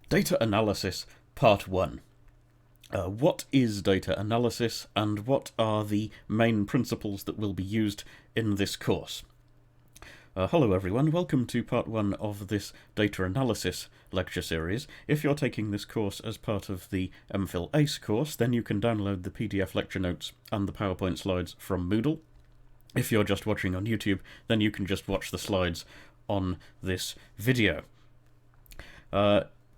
Data Analysis Part 1. What is data analysis, and what are the main principles that will be used in this course? Hello everyone, welcome to part 1 of this data analysis lecture series. If you're taking this course as part of the MPhil ACE course, then you can download the PDF lecture notes and the PowerPoint slides from Moodle. If you're just watching on YouTube, then you can just watch the slides on this video.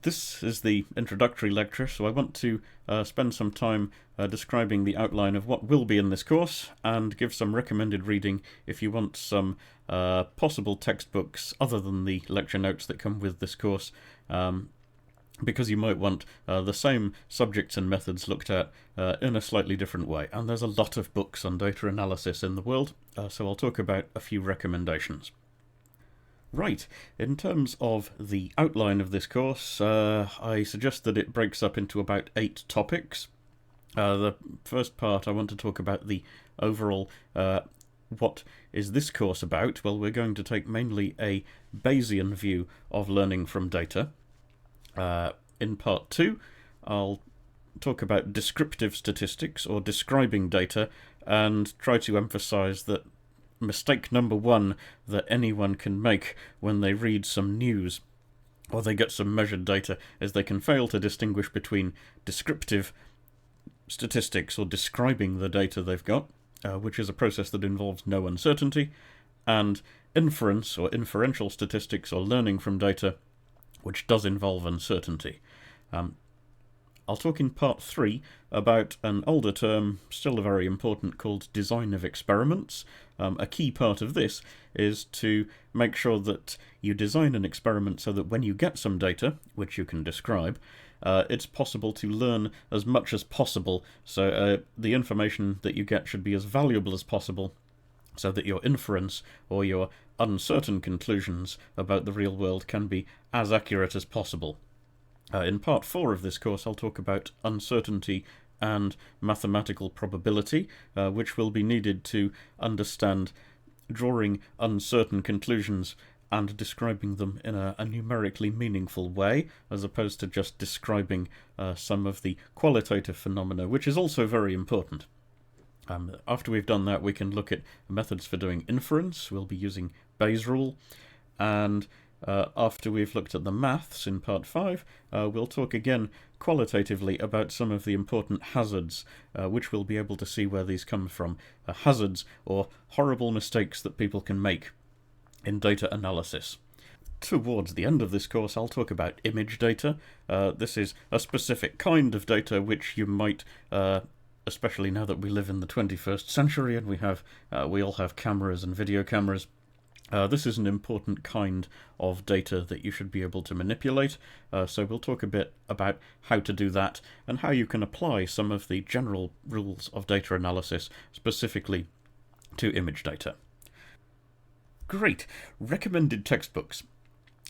This is the introductory lecture, so I want to spend some time describing the outline of what will be in this course and give some recommended reading if you want some possible textbooks other than the lecture notes that come with this course, because you might want the same subjects and methods looked at in a slightly different way. And there's a lot of books on data analysis in the world, so I'll talk about a few recommendations. Right, in terms of the outline of this course, I suggest that it breaks up into about 8 topics. The first part I want to talk about the overall what is this course about. Well, we're going to take mainly a Bayesian view of learning from data. In part 2, I'll talk about descriptive statistics, or describing data, and try to emphasize that mistake number 1 that anyone can make when they read some news or they get some measured data is they can fail to distinguish between descriptive statistics, or describing the data they've got, which is a process that involves no uncertainty, and inference, or inferential statistics, or learning from data, which does involve uncertainty. I'll talk in part 3 about an older term, still very important, called design of experiments. A key part of this is to make sure that you design an experiment so that when you get some data, which you can describe, it's possible to learn as much as possible, so the information that you get should be as valuable as possible, so that your inference or your uncertain conclusions about the real world can be as accurate as possible. In part 4 of this course, I'll talk about uncertainty and mathematical probability, which will be needed to understand drawing uncertain conclusions and describing them in a numerically meaningful way, as opposed to just describing some of the qualitative phenomena, which is also very important. After we've done that, we can look at methods for doing inference. We'll be using Bayes' rule, and after we've looked at the maths in part 5, we'll talk again qualitatively about some of the important hazards, which we'll be able to see where these come from. Hazards, or horrible mistakes that people can make in data analysis. Towards the end of this course, I'll talk about image data. This is a specific kind of data which you might, especially now that we live in the 21st century and we all have cameras and video cameras, this is an important kind of data that you should be able to manipulate, so we'll talk a bit about how to do that and how you can apply some of the general rules of data analysis specifically to image data. Great! Recommended textbooks.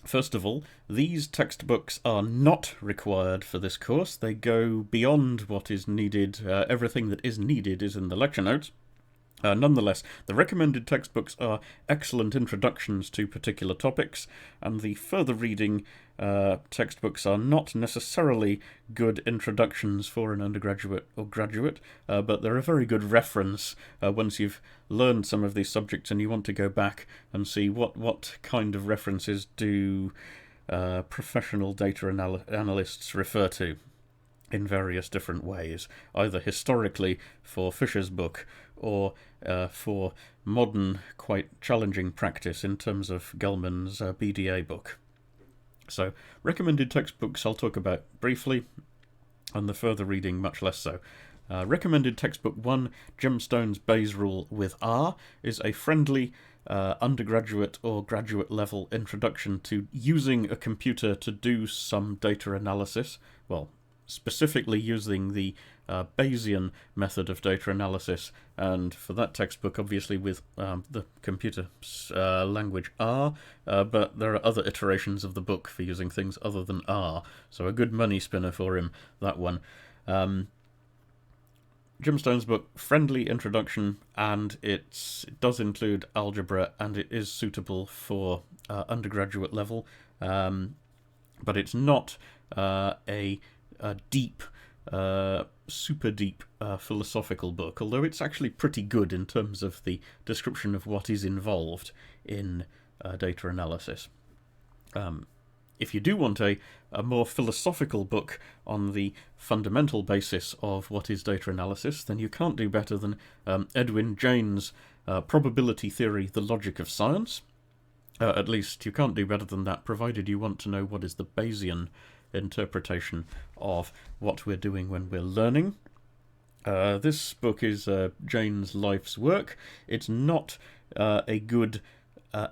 First of all, these textbooks are not required for this course. They go beyond what is needed. Everything that is needed is in the lecture notes. Nonetheless, the recommended textbooks are excellent introductions to particular topics, and the further reading textbooks are not necessarily good introductions for an undergraduate or graduate, but they're a very good reference once you've learned some of these subjects and you want to go back and see what kind of references do professional data analysts refer to in various different ways, either historically for Fisher's book or for modern, quite challenging practice in terms of Gellman's BDA book. So, recommended textbooks I'll talk about briefly, and the further reading much less so. Recommended textbook 1, Jim Stone's Bayes' rule with R, is a friendly undergraduate or graduate level introduction to using a computer to do some data analysis, well, specifically using the Bayesian method of data analysis, and for that textbook obviously with the computer language R, but there are other iterations of the book for using things other than R, so a good money spinner for him, that one. Jim Stone's book, friendly introduction, and it does include algebra, and it is suitable for undergraduate level, but it's not a deep, super deep philosophical book, although it's actually pretty good in terms of the description of what is involved in data analysis. If you do want a more philosophical book on the fundamental basis of what is data analysis, then you can't do better than Edwin Jane's Probability Theory, The Logic of Science. At least you can't do better than that, provided you want to know what is the Bayesian interpretation of what we're doing when we're learning. This book is Jane's life's work. It's not a good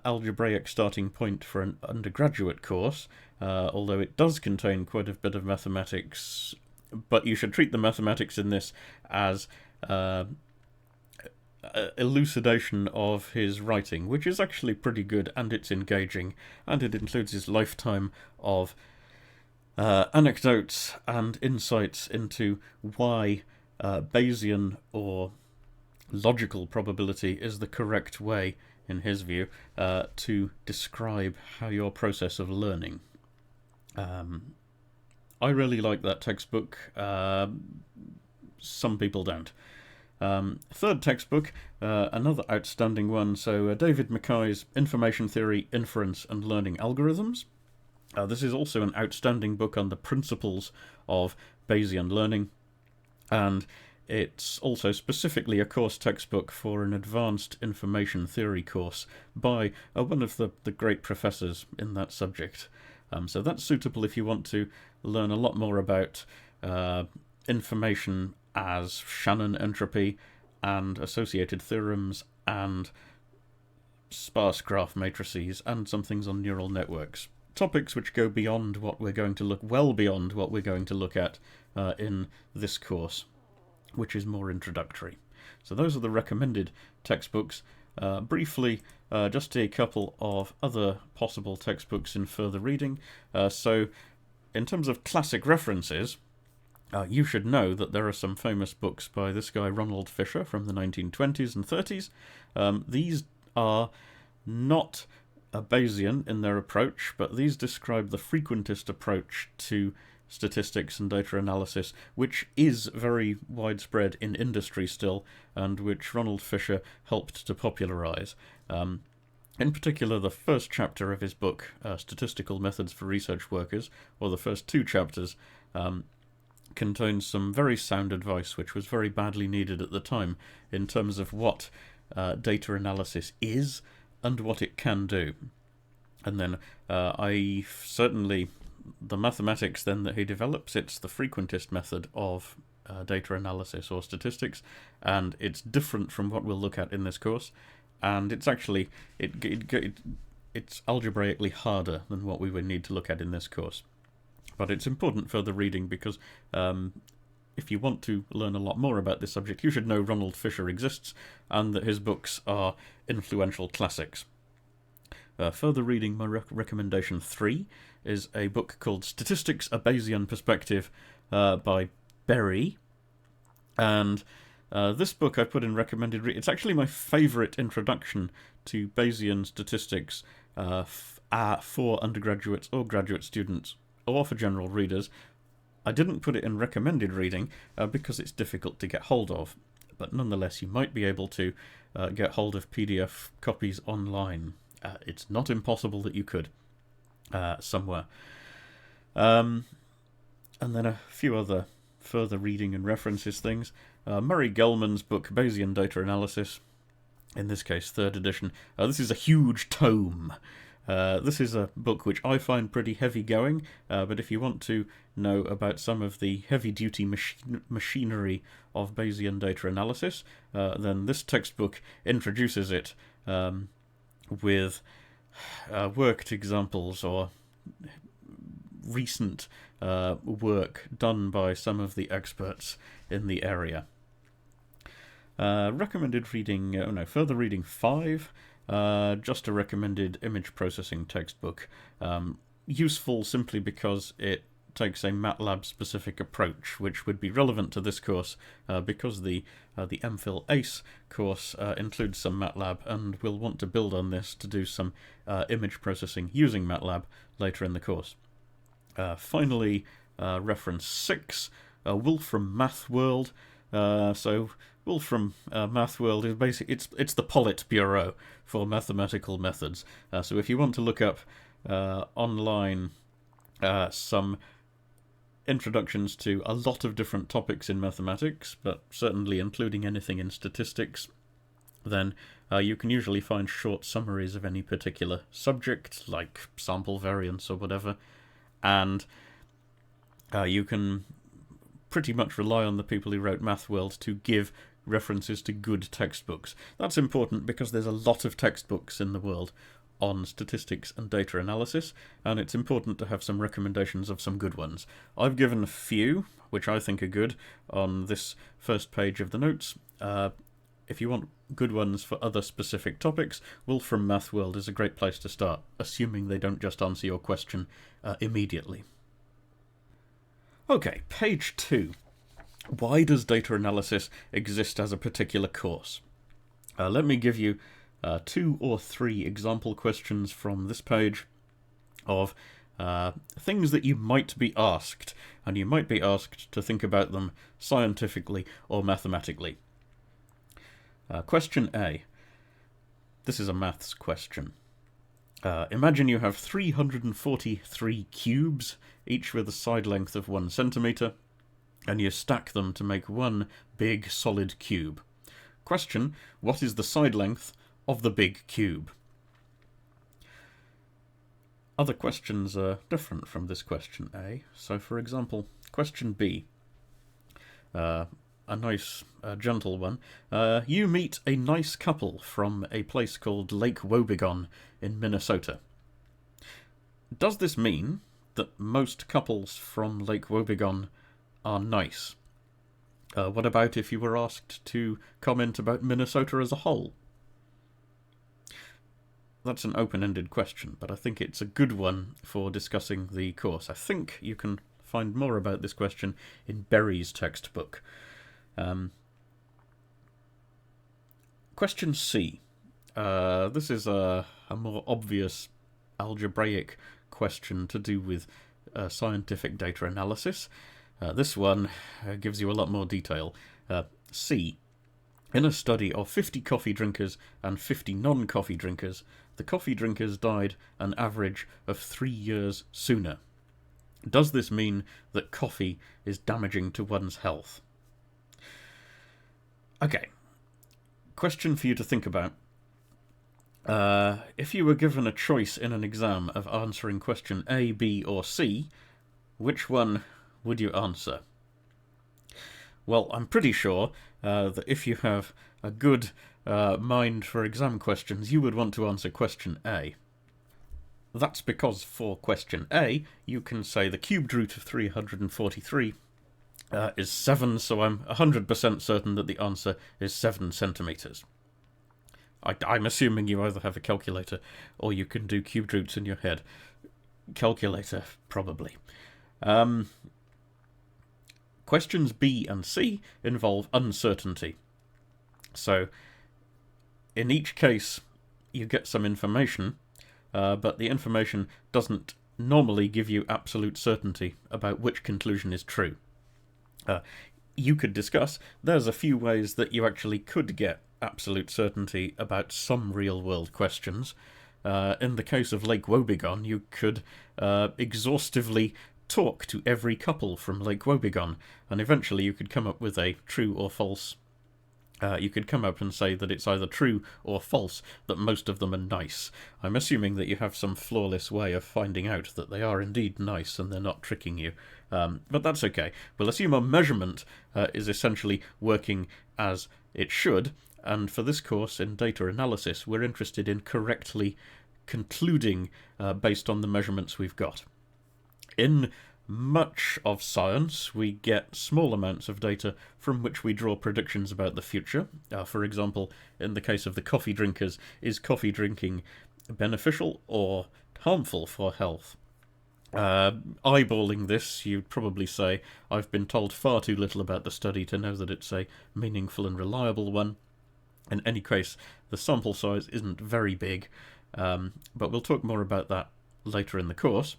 algebraic starting point for an undergraduate course, although it does contain quite a bit of mathematics, but you should treat the mathematics in this as elucidation of his writing, which is actually pretty good, and it's engaging, and it includes his lifetime of anecdotes and insights into why Bayesian or logical probability is the correct way, in his view, to describe how your process of learning. I really like that textbook. Some people don't. Third textbook, another outstanding one, so David Mackay's Information Theory, Inference and Learning Algorithms. This is also an outstanding book on the principles of Bayesian learning, and it's also specifically a course textbook for an advanced information theory course by one of the great professors in that subject. So that's suitable if you want to learn a lot more about information as Shannon entropy and associated theorems and sparse graph matrices and some things on neural networks. Topics which go beyond what we're going to look, well beyond what we're going to look at in this course, which is more introductory. So those are the recommended textbooks. Briefly, just a couple of other possible textbooks in further reading. So in terms of classic references, you should know that there are some famous books by this guy Ronald Fisher from the 1920s and 30s. These are not Bayesian in their approach, but these describe the frequentist approach to statistics and data analysis, which is very widespread in industry still, and which Ronald Fisher helped to popularize. In particular, the first chapter of his book, Statistical Methods for Research Workers, or the first two chapters, contains some very sound advice, which was very badly needed at the time, in terms of what data analysis is and what it can do. And then the mathematics then that he develops, it's the frequentist method of data analysis or statistics, and it's different from what we'll look at in this course, and it's actually it's algebraically harder than what we would need to look at in this course. But it's important further reading because if you want to learn a lot more about this subject, you should know Ronald Fisher exists and that his books are influential classics. Further reading, my recommendation 3 is a book called Statistics, A Bayesian Perspective by Berry. And this book I put in recommended reading. It's actually my favourite introduction to Bayesian statistics for undergraduates or graduate students, or for general readers. I didn't put it in recommended reading because it's difficult to get hold of, but nonetheless you might be able to get hold of PDF copies online. It's not impossible that you could somewhere. And then a few other further reading and references things. Murray Gell-Mann's book Bayesian Data Analysis, in this case 3rd edition. This is a huge tome. This is a book which I find pretty heavy going, but if you want to know about some of the heavy-duty machinery of Bayesian data analysis, then this textbook introduces it with worked examples or recent work done by some of the experts in the area. Recommended reading, further reading 5. Just a recommended image processing textbook. Useful simply because it takes a MATLAB specific approach, which would be relevant to this course because the MPhil ACE course includes some MATLAB, and we'll want to build on this to do some image processing using MATLAB later in the course. Finally, reference 6, Wolf from Math World. So Wolf from Math World is basically it's the Politburo for mathematical methods. So if you want to look up online some introductions to a lot of different topics in mathematics, but certainly including anything in statistics, then you can usually find short summaries of any particular subject, like sample variance or whatever, and you can pretty much rely on the people who wrote Math World to give references to good textbooks. That's important because there's a lot of textbooks in the world on statistics and data analysis, and it's important to have some recommendations of some good ones. I've given a few, which I think are good, on this first page of the notes. If you want good ones for other specific topics, Wolf from Math World is a great place to start, assuming they don't just answer your question immediately. Okay, page 2. Why does data analysis exist as a particular course? Let me give you 2 or 3 example questions from this page of things that you might be asked, and you might be asked to think about them scientifically or mathematically. Question A. This is a maths question. Imagine you have 343 cubes, each with a side length of 1 centimetre, and you stack them to make one big solid cube. Question, what is the side length of the big cube? Other questions are different from this question A. So, for example, question B, a nice, gentle one. You meet a nice couple from a place called Lake Wobegon in Minnesota. Does this mean that most couples from Lake Wobegon are nice? What about if you were asked to comment about Minnesota as a whole? That's an open-ended question, but I think it's a good one for discussing the course. I think you can find more about this question in Berry's textbook. Question C. This is a more obvious algebraic question to do with scientific data analysis. This one gives you a lot more detail. C. In a study of 50 coffee drinkers and 50 non-coffee drinkers, the coffee drinkers died an average of 3 years sooner. Does this mean that coffee is damaging to one's health? Okay, question for you to think about. If you were given a choice in an exam of answering question A, B, or C, which one would you answer? Well, I'm pretty sure that if you have a good mind for exam questions, you would want to answer question A. That's because for question A, you can say the cubed root of 343 is 7, so I'm 100% certain that the answer is 7 centimetres. I'm assuming you either have a calculator or you can do cubed roots in your head. Calculator, probably. Questions B and C involve uncertainty. So, in each case, you get some information, but the information doesn't normally give you absolute certainty about which conclusion is true. You could discuss, there's a few ways that you actually could get absolute certainty about some real-world questions. In the case of Lake Wobegon, you could exhaustively talk to every couple from Lake Wobegon, and eventually you could come up with a true or false. You could come up and say that it's either true or false that most of them are nice. I'm assuming that you have some flawless way of finding out that they are indeed nice and they're not tricking you. But that's okay. We'll assume our measurement is essentially working as it should, and for this course in data analysis, we're interested in correctly concluding based on the measurements we've got. In much of science, we get small amounts of data from which we draw predictions about the future. For example, in the case of the coffee drinkers, is coffee drinking beneficial or harmful for health? Eyeballing this, you'd probably say, I've been told far too little about the study to know that it's a meaningful and reliable one. In any case, the sample size isn't very big, but we'll talk more about that later in the course.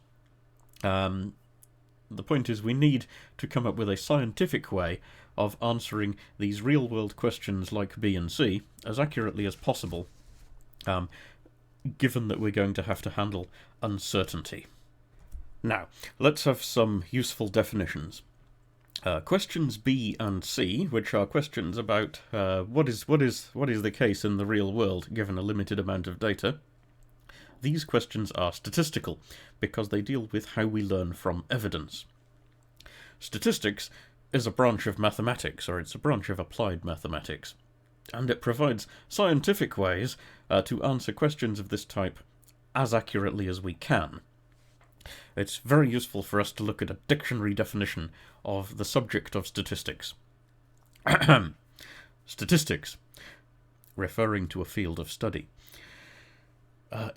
The point is we need to come up with a scientific way of answering these real-world questions like B and C as accurately as possible, given that we're going to have to handle uncertainty. Now, let's have some useful definitions. Questions B and C, which are questions about what is the case in the real world given a limited amount of data. These questions are statistical because they deal with how we learn from evidence. Statistics is a branch of mathematics, or it's a branch of applied mathematics, and it provides scientific ways to answer questions of this type as accurately as we can. It's very useful for us to look at a dictionary definition of the subject of statistics. Statistics, referring to a field of study,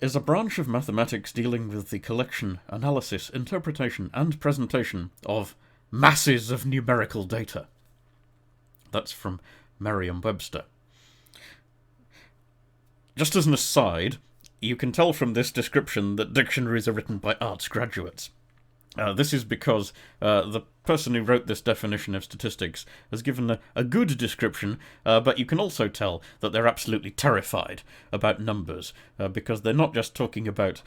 is a branch of mathematics dealing with the collection, analysis, interpretation, and presentation of masses of numerical data. That's from Merriam-Webster. Just as an aside, you can tell from this description that dictionaries are written by arts graduates. This is because the person who wrote this definition of statistics has given a good description, but you can also tell that they're absolutely terrified about numbers, because they're not just talking about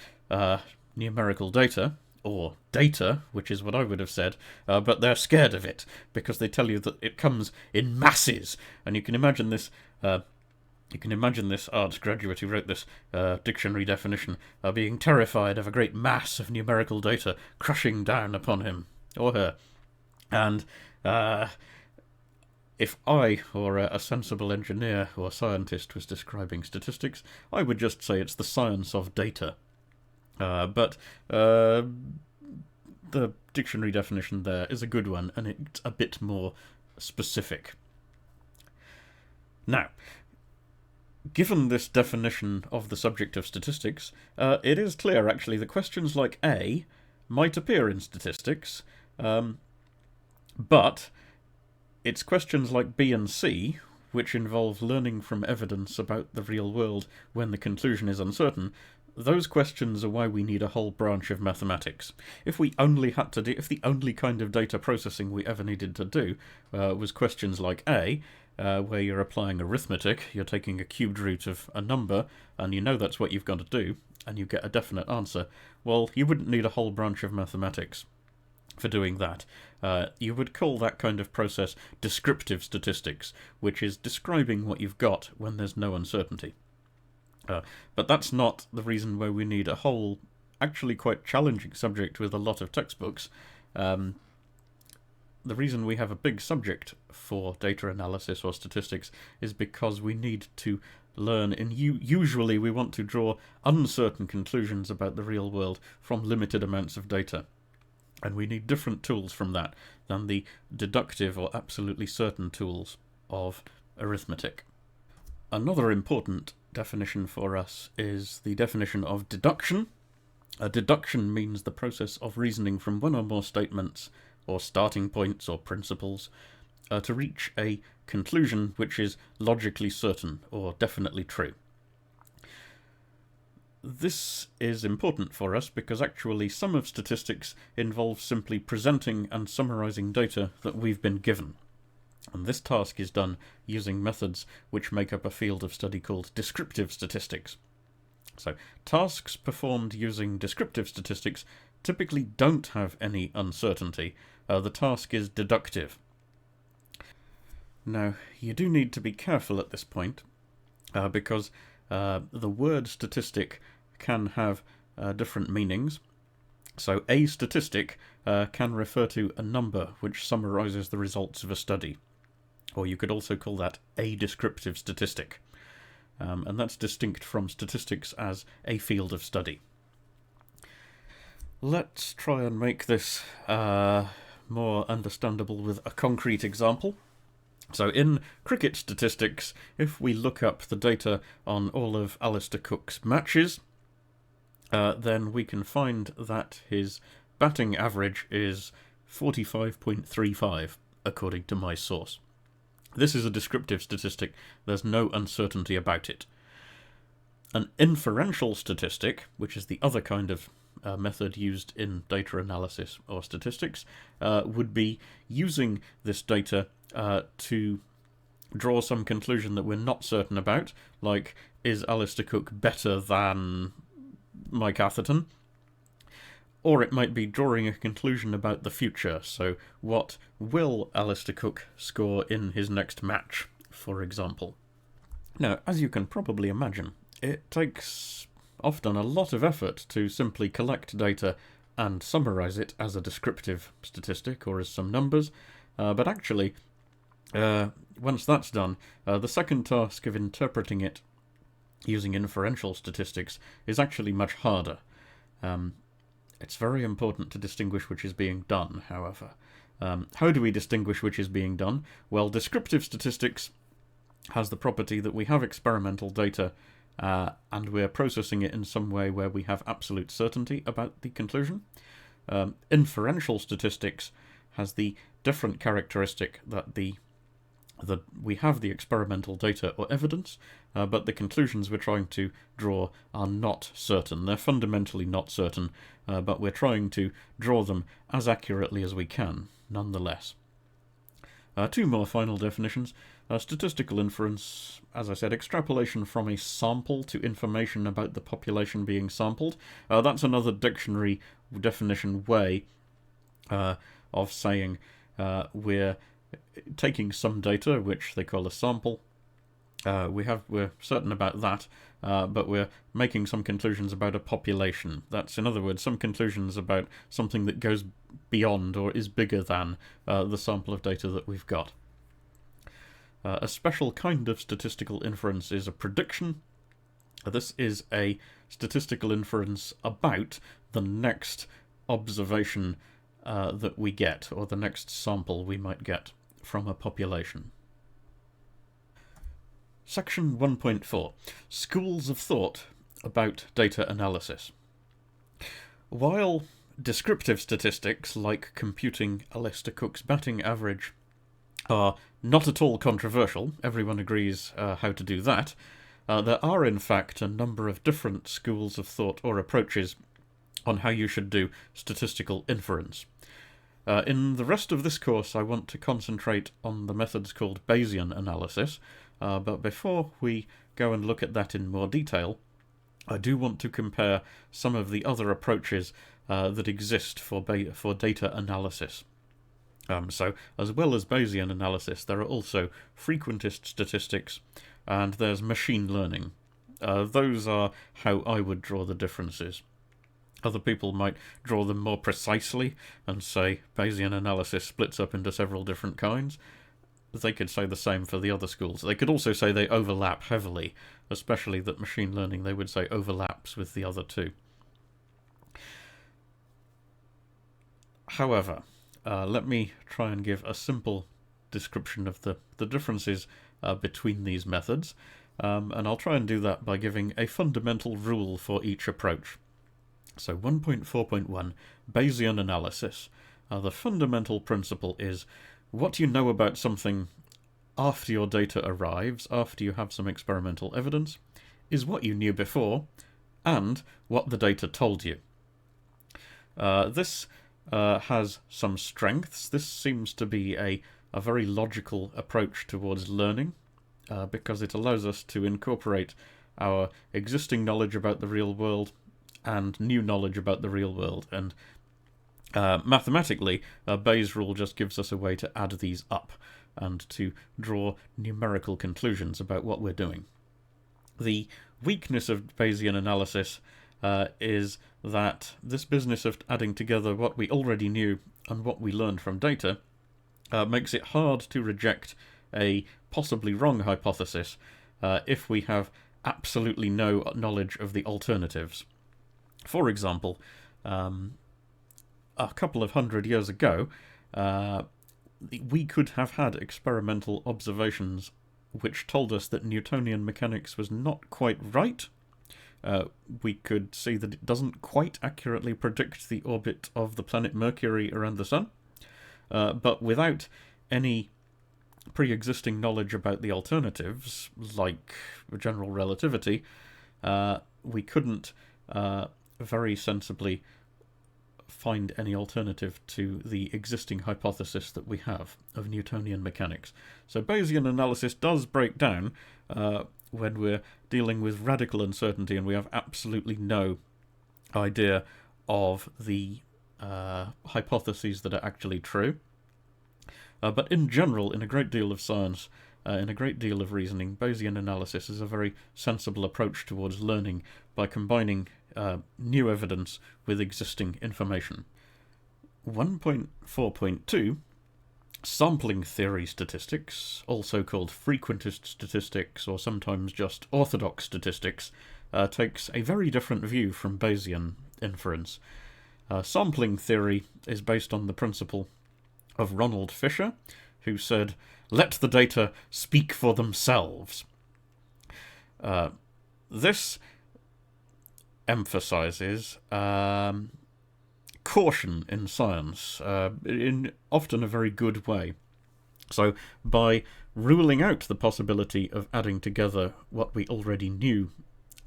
numerical data, or data, which is what I would have said, but they're scared of it, because they tell you that it comes in masses, and you can imagine this arts graduate who wrote this dictionary definition being terrified of a great mass of numerical data crushing down upon him or her. And if I, or a sensible engineer or scientist, was describing statistics, I would just say it's the science of data. But the dictionary definition there is a good one, and it's a bit more specific. Now, given this definition of the subject of statistics, it is clear, actually, that questions like A might appear in statistics, but it's questions like B and C, which involve learning from evidence about the real world when the conclusion is uncertain. Those questions are why we need a whole branch of mathematics. If the only kind of data processing we ever needed to do was questions like A, where you're applying arithmetic, you're taking a cubed root of a number, and you know that's what you've got to do, and you get a definite answer, well, you wouldn't need a whole branch of mathematics for doing that. You would call that kind of process descriptive statistics, which is describing what you've got when there's no uncertainty. But that's not the reason why we need a whole, actually quite challenging subject with a lot of textbooks. The reason we have a big subject for data analysis or statistics is because we need to learn, usually we want to draw uncertain conclusions about the real world from limited amounts of data. And we need different tools from that than the deductive or absolutely certain tools of arithmetic. Another important definition for us is the definition of deduction. A deduction means the process of reasoning from one or more statements or starting points or principles to reach a conclusion which is logically certain or definitely true. This is important for us because actually some of statistics involves simply presenting and summarizing data that we've been given. And this task is done using methods which make up a field of study called descriptive statistics. So, tasks performed using descriptive statistics typically don't have any uncertainty. The task is deductive. Now, you do need to be careful at this point, because the word statistic can have different meanings. So, a statistic can refer to a number which summarizes the results of a study. Or you could also call that a descriptive statistic. And that's distinct from statistics as a field of study. Let's try and make this more understandable with a concrete example. So in cricket statistics, if we look up the data on all of Alistair Cook's matches, then we can find that his batting average is 45.35, according to my source. This is a descriptive statistic. There's no uncertainty about it. An inferential statistic, which is the other kind of method used in data analysis or statistics would be using this data to draw some conclusion that we're not certain about, like, is Alistair Cook better than Mike Atherton? Or it might be drawing a conclusion about the future, so what will Alistair Cook score in his next match, for example. Now, as you can probably imagine, it takes often a lot of effort to simply collect data and summarize it as a descriptive statistic or as some numbers, but actually, once that's done, the second task of interpreting it using inferential statistics is actually much harder. It's very important to distinguish which is being done, however. How do we distinguish which is being done? Well, descriptive statistics has the property that we have experimental data and we're processing it in some way where we have absolute certainty about the conclusion. Inferential statistics has the different characteristic that we have the experimental data or evidence, but the conclusions we're trying to draw are not certain. They're fundamentally not certain, but we're trying to draw them as accurately as we can, nonetheless. Two more final definitions. Statistical inference, as I said, extrapolation from a sample to information about the population being sampled. That's another dictionary definition way of saying we're taking some data, which they call a sample. We're certain about that, but we're making some conclusions about a population. That's, in other words, some conclusions about something that goes beyond or is bigger than the sample of data that we've got. A special kind of statistical inference is a prediction. This is a statistical inference about the next observation that we get, or the next sample we might get from a population. Section 1.4. Schools of thought about data analysis. While descriptive statistics, like computing Alistair Cook's batting average, are not at all controversial, everyone agrees how to do that, there are in fact a number of different schools of thought or approaches on how you should do statistical inference. In the rest of this course, I want to concentrate on the methods called Bayesian analysis, but before we go and look at that in more detail, I do want to compare some of the other approaches that exist for data analysis. So, as well as Bayesian analysis, there are also frequentist statistics, and there's machine learning. Those are how I would draw the differences. Other people might draw them more precisely and say Bayesian analysis splits up into several different kinds. They could say the same for the other schools. They could also say they overlap heavily, especially that machine learning, they would say, overlaps with the other two. However, let me try and give a simple description of the differences between these methods, and I'll try and do that by giving a fundamental rule for each approach. So 1.4.1, Bayesian analysis. The fundamental principle is what you know about something after your data arrives, after you have some experimental evidence, is what you knew before, and what the data told you. This has some strengths. This seems to be a very logical approach towards learning, because it allows us to incorporate our existing knowledge about the real world and new knowledge about the real world. And mathematically, Bayes' rule just gives us a way to add these up and to draw numerical conclusions about what we're doing. The weakness of Bayesian analysis is that this business of adding together what we already knew and what we learned from data makes it hard to reject a possibly wrong hypothesis if we have absolutely no knowledge of the alternatives. For example, a couple of 100 years ago, we could have had experimental observations which told us that Newtonian mechanics was not quite right. We could see that it doesn't quite accurately predict the orbit of the planet Mercury around the Sun, but without any pre-existing knowledge about the alternatives, like general relativity, we couldn't very sensibly find any alternative to the existing hypothesis that we have of Newtonian mechanics. So Bayesian analysis does break down when we're dealing with radical uncertainty and we have absolutely no idea of the hypotheses that are actually true. But in general, in a great deal of science, in a great deal of reasoning, Bayesian analysis is a very sensible approach towards learning by combining new evidence with existing information. 1.4.2, sampling theory statistics, also called frequentist statistics or sometimes just orthodox statistics, takes a very different view from Bayesian inference. Sampling theory is based on the principle of Ronald Fisher, who said, "Let the data speak for themselves." This emphasizes caution in science, in often a very good way. So by ruling out the possibility of adding together what we already knew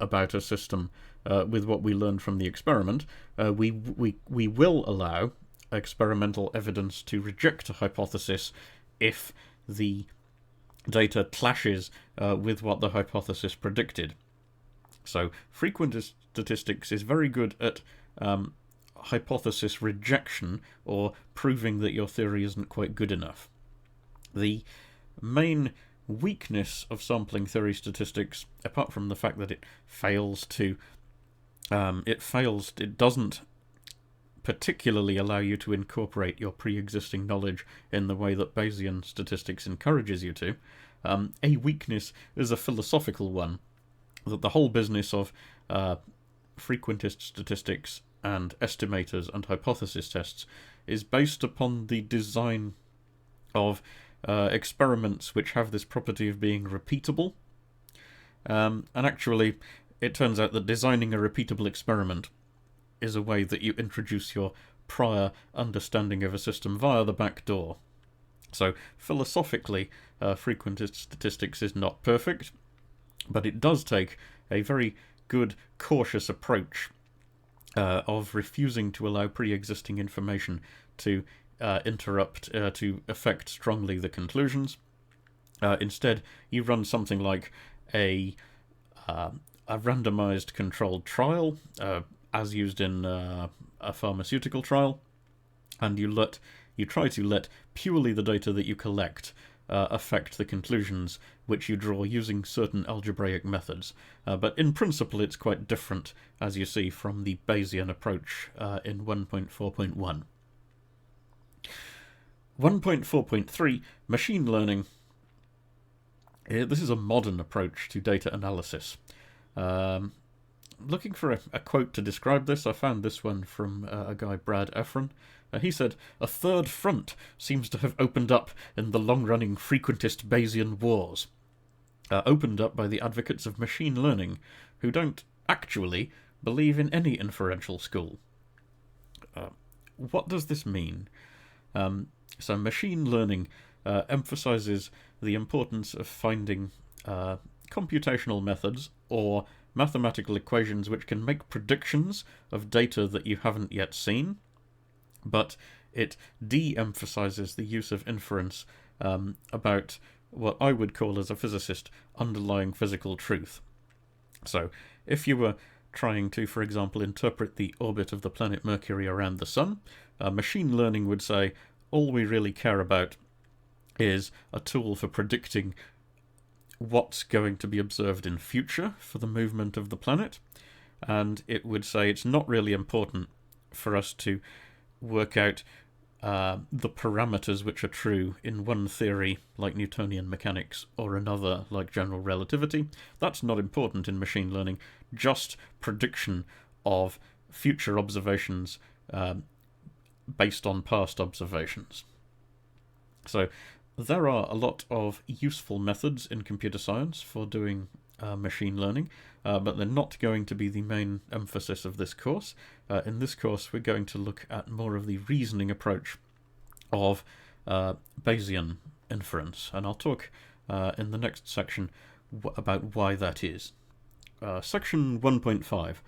about a system with what we learned from the experiment, we will allow experimental evidence to reject a hypothesis if the data clashes with what the hypothesis predicted. So frequentist statistics is very good at hypothesis rejection or proving that your theory isn't quite good enough. The main weakness of sampling theory statistics, apart from the fact that it doesn't particularly allow you to incorporate your pre-existing knowledge in the way that Bayesian statistics encourages you to. A weakness is a philosophical one, that the whole business of frequentist statistics and estimators and hypothesis tests is based upon the design of experiments which have this property of being repeatable. And actually, it turns out that designing a repeatable experiment is a way that you introduce your prior understanding of a system via the back door. So philosophically, frequentist statistics is not perfect, but it does take a very good, cautious approach of refusing to allow pre-existing information to to affect strongly the conclusions. Instead, you run something like a randomized controlled trial, as used in a pharmaceutical trial, and you try to let purely the data that you collect affect the conclusions which you draw using certain algebraic methods. But in principle, it's quite different, as you see, from the Bayesian approach in 1.4.1. 1.4.3, machine learning. This is a modern approach to data analysis. Looking for a quote to describe this, I found this one from a guy, Brad Efron. He said, "A third front seems to have opened up in the long-running frequentist Bayesian wars, opened up by the advocates of machine learning, who don't actually believe in any inferential school." What does this mean? So machine learning emphasizes the importance of finding computational methods or mathematical equations which can make predictions of data that you haven't yet seen, but it de-emphasizes the use of inference about what I would call, as a physicist, underlying physical truth. So if you were trying to, for example, interpret the orbit of the planet Mercury around the Sun, machine learning would say, all we really care about is a tool for predicting what's going to be observed in future for the movement of the planet, and it would say it's not really important for us to work out the parameters which are true in one theory, like Newtonian mechanics, or another, like general relativity. That's not important in machine learning, just prediction of future observations based on past observations. So there are a lot of useful methods in computer science for doing machine learning, but they're not going to be the main emphasis of this course. In this course, we're going to look at more of the reasoning approach of Bayesian inference, and I'll talk in the next section about why that is. Section 1.5.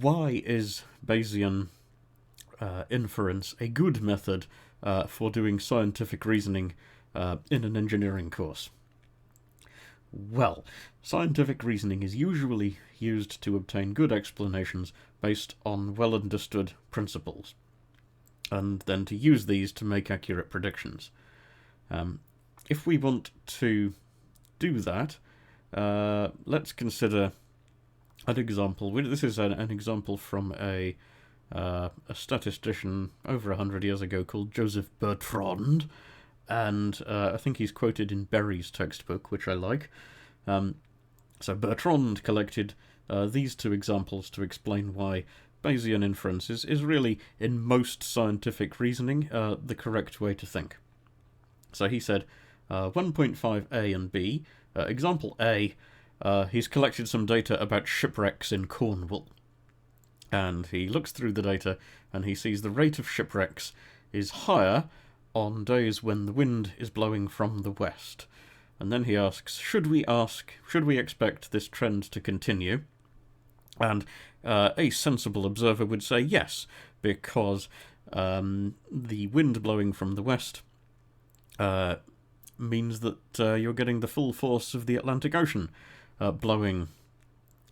Why is Bayesian inference a good method for doing scientific reasoning in an engineering course? Well, scientific reasoning is usually used to obtain good explanations based on well-understood principles, and then to use these to make accurate predictions. If we want to do that, let's consider an example. This is an example from a statistician over 100 years ago called Joseph Bertrand, and I think he's quoted in Berry's textbook, which I like. So Bertrand collected these two examples to explain why Bayesian inference is really, in most scientific reasoning, the correct way to think. So he said 1.5a and b. Example A, he's collected some data about shipwrecks in Cornwall. And he looks through the data and he sees the rate of shipwrecks is higher on days when the wind is blowing from the west. And then he asks, should we expect this trend to continue? And a sensible observer would say yes, because the wind blowing from the west means that you're getting the full force of the Atlantic Ocean blowing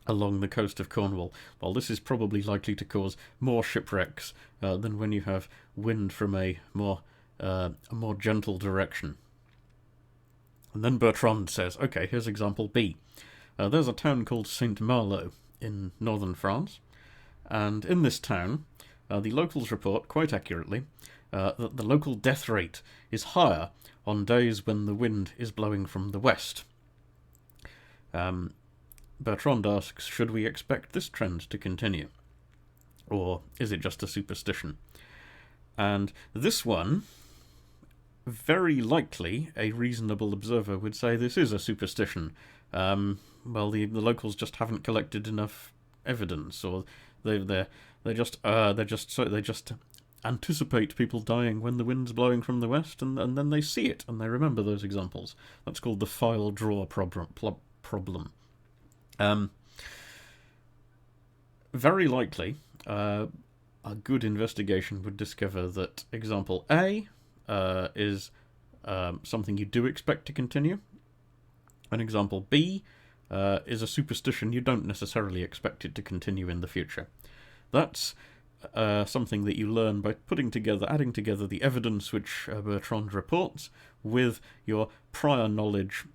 along the coast of Cornwall. Well, this is probably likely to cause more shipwrecks than when you have wind from a more gentle direction. And then Bertrand says, okay, here's example B. There's a town called Saint Malo in northern France, and in this town, the locals report, quite accurately, that the local death rate is higher on days when the wind is blowing from the west. Bertrand asks, should we expect this trend to continue? Or is it just a superstition? And this one, very likely, a reasonable observer would say this is a superstition. Well, the locals just haven't collected enough evidence, or they just anticipate people dying when the wind's blowing from the west, and then they see it and they remember those examples. That's called the file drawer problem. Very likely, a good investigation would discover that example A is something you do expect to continue, and example B is a superstition you don't necessarily expect it to continue in the future. That's something that you learn by adding together the evidence which Bertrand reports with your prior knowledge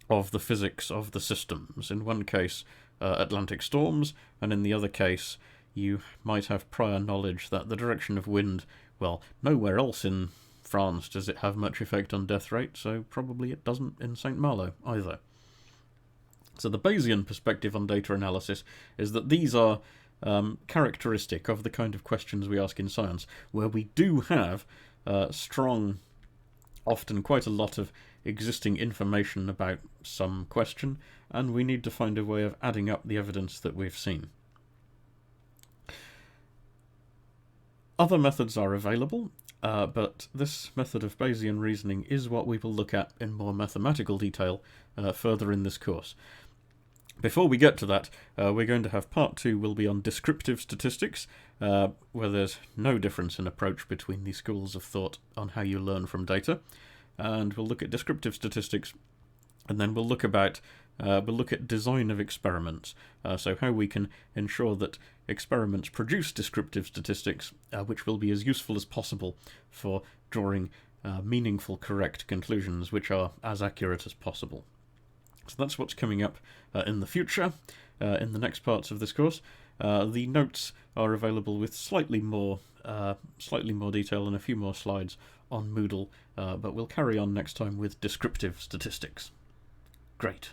of the physics of the systems. In one case, Atlantic storms, and in the other case, you might have prior knowledge that the direction of wind, well, nowhere else in France does it have much effect on death rate, so probably it doesn't in St. Malo either. So the Bayesian perspective on data analysis is that these are characteristic of the kind of questions we ask in science, where we do have strong, often quite a lot of existing information about some question, and we need to find a way of adding up the evidence that we've seen. Other methods are available, but this method of Bayesian reasoning is what we will look at in more mathematical detail further in this course. Before we get to that, we're going to have part 2 will be on descriptive statistics, where there's no difference in approach between the schools of thought on how you learn from data. And we'll look at descriptive statistics, and then we'll look at design of experiments, so how we can ensure that experiments produce descriptive statistics, which will be as useful as possible for drawing meaningful, correct conclusions, which are as accurate as possible. So that's what's coming up in the future, in the next parts of this course. The notes are available with slightly more detail and a few more slides on Moodle, but we'll carry on next time with descriptive statistics. Great.